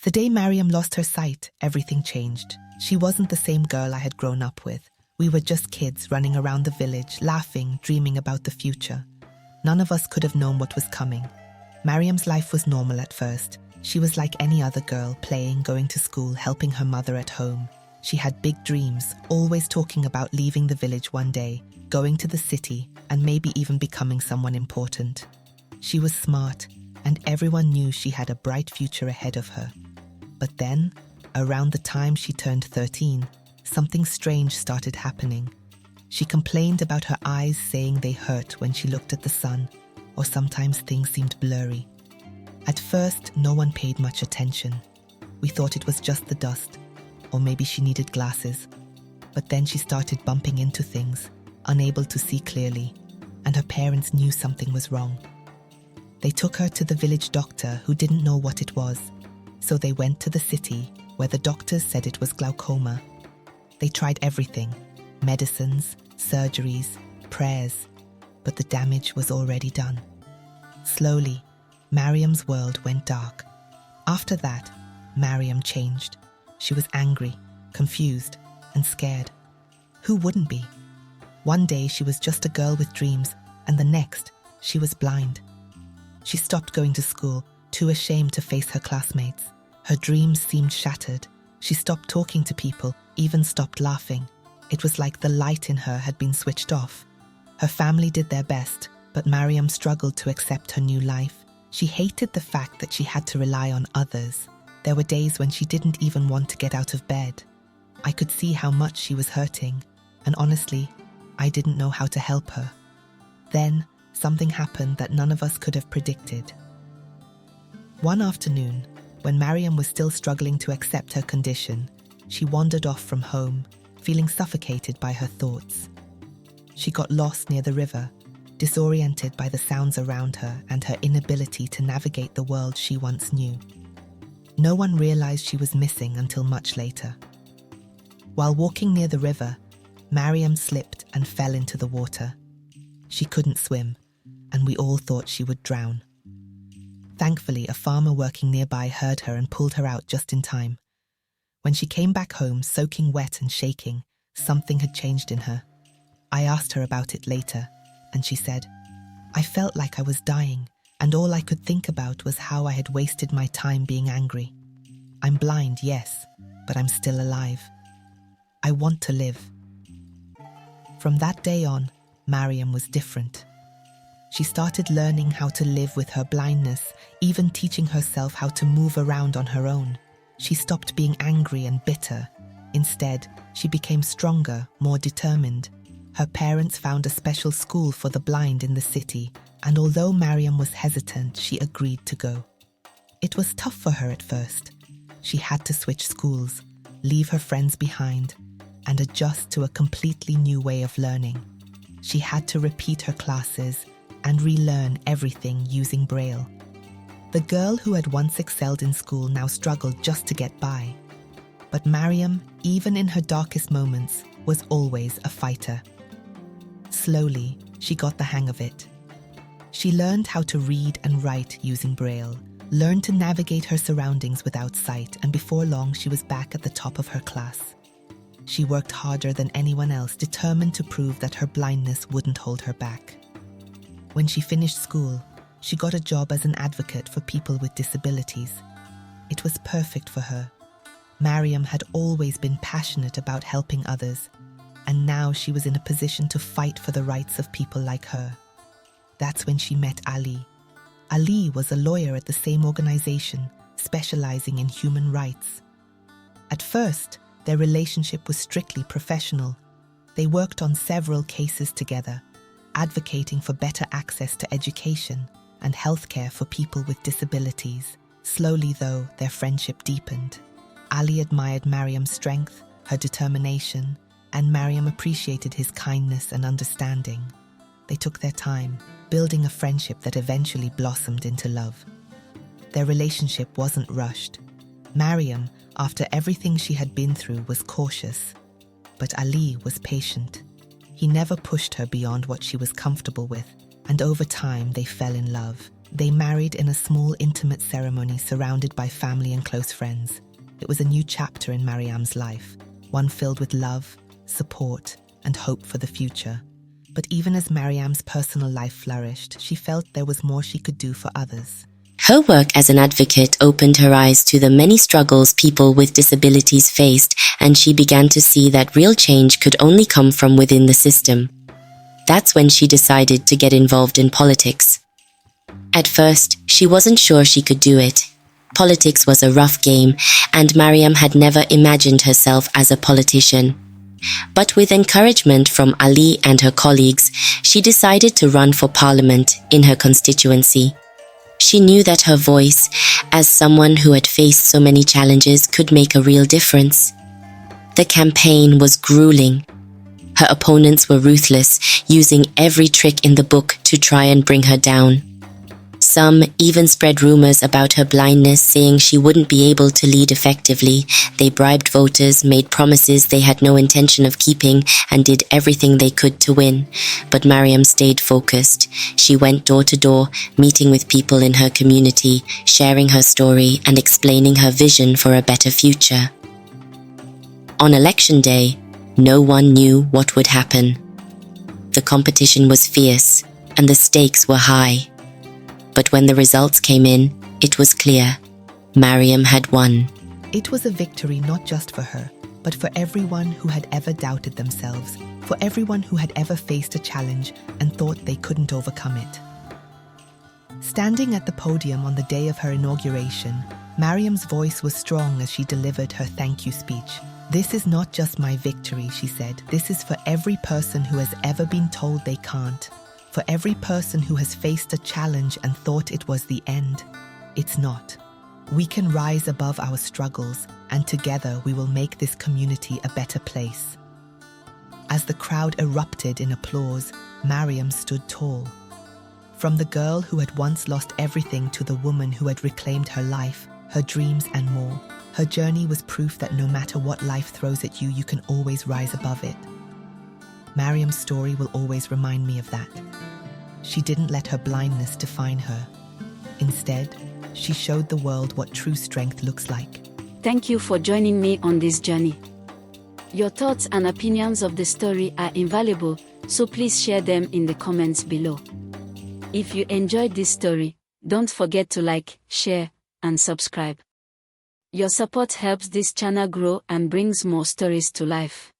The day Mariam lost her sight, everything changed. She wasn't the same girl I had grown up with. We were just kids running around the village, laughing, dreaming about the future. None of us could have known what was coming. Mariam's life was normal at first. She was like any other girl, playing, going to school, helping her mother at home. She had big dreams, always talking about leaving the village one day, going to the city, and maybe even becoming someone important. She was smart, and everyone knew she had a bright future ahead of her. But then, around the time she turned 13, something strange started happening. She complained about her eyes, saying they hurt when she looked at the sun, or sometimes things seemed blurry. At first, no one paid much attention. We thought it was just the dust, or maybe she needed glasses. But then she started bumping into things, unable to see clearly, and her parents knew something was wrong. They took her to the village doctor, who didn't know what it was, so they went to the city, where the doctors said it was glaucoma. They tried everything: medicines, surgeries, prayers, but the damage was already done. Slowly, Mariam's world went dark. After that, Mariam changed. She was angry, confused, and scared. Who wouldn't be? One day she was just a girl with dreams, and the next, she was blind. She stopped going to school, too ashamed to face her classmates. Her dreams seemed shattered. She stopped talking to people, even stopped laughing. It was like the light in her had been switched off. Her family did their best, but Mariam struggled to accept her new life. She hated the fact that she had to rely on others. There were days when she didn't even want to get out of bed. I could see how much she was hurting, and honestly, I didn't know how to help her. Then, something happened that none of us could have predicted. One afternoon, when Mariam was still struggling to accept her condition, she wandered off from home, feeling suffocated by her thoughts. She got lost near the river, disoriented by the sounds around her and her inability to navigate the world she once knew. No one realized she was missing until much later. While walking near the river, Mariam slipped and fell into the water. She couldn't swim, and we all thought she would drown. Thankfully, a farmer working nearby heard her and pulled her out just in time. When she came back home, soaking wet and shaking, something had changed in her. I asked her about it later, and she said, "I felt like I was dying, and all I could think about was how I had wasted my time being angry. I'm blind, yes, but I'm still alive. I want to live." From that day on, Mariam was different. She started learning how to live with her blindness, even teaching herself how to move around on her own. She stopped being angry and bitter. Instead, she became stronger, more determined. Her parents found a special school for the blind in the city, and although Mariam was hesitant, she agreed to go. It was tough for her at first. She had to switch schools, leave her friends behind, and adjust to a completely new way of learning. She had to repeat her classes and relearn everything using Braille. The girl who had once excelled in school now struggled just to get by. But Mariam, even in her darkest moments, was always a fighter. Slowly, she got the hang of it. She learned how to read and write using Braille, learned to navigate her surroundings without sight, and before long she was back at the top of her class. She worked harder than anyone else, determined to prove that her blindness wouldn't hold her back. When she finished school, she got a job as an advocate for people with disabilities. It was perfect for her. Mariam had always been passionate about helping others, and now she was in a position to fight for the rights of people like her. That's when she met Ali. Ali was a lawyer at the same organization, specializing in human rights. At first, their relationship was strictly professional. They worked on several cases together, advocating for better access to education and healthcare for people with disabilities. Slowly, though, their friendship deepened. Ali admired Mariam's strength, her determination, and Mariam appreciated his kindness and understanding. They took their time, building a friendship that eventually blossomed into love. Their relationship wasn't rushed. Mariam, after everything she had been through, was cautious, but Ali was patient. He never pushed her beyond what she was comfortable with, and over time they fell in love. They married in a small, intimate ceremony surrounded by family and close friends. It was a new chapter in Mariam's life, one filled with love, support, and hope for the future. But even as Mariam's personal life flourished, she felt there was more she could do for others. Her work as an advocate opened her eyes to the many struggles people with disabilities faced, and she began to see that real change could only come from within the system. That's when she decided to get involved in politics. At first, she wasn't sure she could do it. Politics was a rough game, and Mariam had never imagined herself as a politician. But with encouragement from Ali and her colleagues, she decided to run for parliament in her constituency. She knew that her voice, as someone who had faced so many challenges, could make a real difference. The campaign was grueling. Her opponents were ruthless, using every trick in the book to try and bring her down. Some even spread rumors about her blindness, saying she wouldn't be able to lead effectively. They bribed voters, made promises they had no intention of keeping, and did everything they could to win. But Mariam stayed focused. She went door to door, meeting with people in her community, sharing her story and explaining her vision for a better future. On election day, no one knew what would happen. The competition was fierce, and the stakes were high. But when the results came in, it was clear. Mariam had won. It was a victory not just for her, but for everyone who had ever doubted themselves, for everyone who had ever faced a challenge and thought they couldn't overcome it. Standing at the podium on the day of her inauguration, Mariam's voice was strong as she delivered her thank you speech. "This is not just my victory," she said. "This is for every person who has ever been told they can't. For every person who has faced a challenge and thought it was the end. It's not. We can rise above our struggles, and together we will make this community a better place." As the crowd erupted in applause, Mariam stood tall. From the girl who had once lost everything to the woman who had reclaimed her life, her dreams and more, her journey was proof that no matter what life throws at you, you can always rise above it. Mariam's story will always remind me of that. She didn't let her blindness define her. Instead, she showed the world what true strength looks like. Thank you for joining me on this journey. Your thoughts and opinions of the story are invaluable, so please share them in the comments below. If you enjoyed this story, don't forget to like, share, and subscribe. Your support helps this channel grow and brings more stories to life.